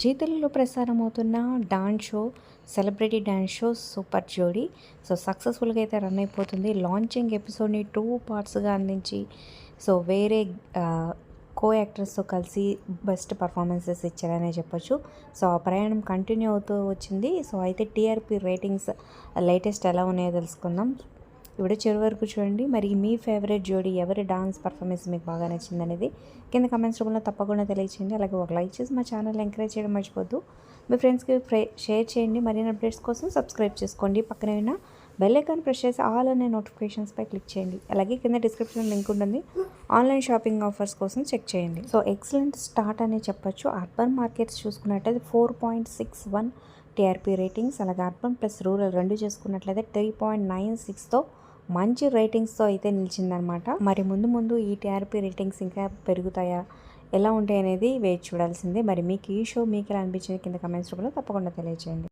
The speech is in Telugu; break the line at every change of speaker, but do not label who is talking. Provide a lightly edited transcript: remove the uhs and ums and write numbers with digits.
జీ తెలుగులో ప్రసారం అవుతున్న dance show celebrity dance show super జోడీ సక్సెస్ఫుల్గా అయితే రన్ అయిపోతుంది. లాంచింగ్ ఎపిసోడ్ని 2 పార్ట్స్గా అందించి వేరే కో యాక్టర్స్తో కలిసి బెస్ట్ పర్ఫార్మెన్సెస్ ఇచ్చారనే చెప్పొచ్చు. ఆ ప్రయాణం కంటిన్యూ అవుతూ వచ్చింది. అయితే టీఆర్పీ రేటింగ్స్ లేటెస్ట్ ఎలా ఉన్నాయో తెలుసుకుందాం. వీడియో చివరి వరకు చూడండి. మరి మీ ఫేవరెట్ జోడీ ఎవరి డాన్స్ పర్ఫార్మెన్స్ మీకు బాగా నచ్చింది అనేది కింద కమెంట్స్ రూపంలో తప్పకుండా తెలియచేయండి. అలాగే ఒక లైక్ చేసి మా ఛానల్ ఎంకరేజ్ చేయడం మర్చిపోద్దు. మీ ఫ్రెండ్స్కి షేర్ చేయండి. మరిన్ని అప్డేట్స్ కోసం సబ్స్క్రైబ్ చేసుకోండి. పక్కనే ఉన్న బెల్ ఐకాన్ ప్రెస్ చేసి ఆల్ అనే నోటిఫికేషన్స్పై క్లిక్ చేయండి. అలాగే కింద డిస్క్రిప్షన్ లింక్ ఉంటుంది. ఆన్లైన్ షాపింగ్ ఆఫర్స్ కోసం చెక్ చేయండి. ఎక్సలెంట్ స్టార్ట్ అనే చెప్పొచ్చు. అర్బన్ మార్కెట్స్ చూసుకున్నట్టయితే 4.61 టీఆర్పీ రేటింగ్స్, అలాగే అర్బన్ ప్లస్ రూరల్ రెండు చేసుకున్నట్లయితే 3.96తో మంచి రేటింగ్స్తో అయితే నిలిచిందనమాట. మరి ముందు ఈ టీఆర్పీ రేటింగ్స్ ఇంకా పెరుగుతాయా, ఎలా ఉంటాయి అనేది వేచి చూడాల్సిందే. మరి మీకు ఈ షో మీకు ఎలా అనిపించింది కింద కమెంట్స్ రూపంలో తప్పకుండా తెలియజేయండి.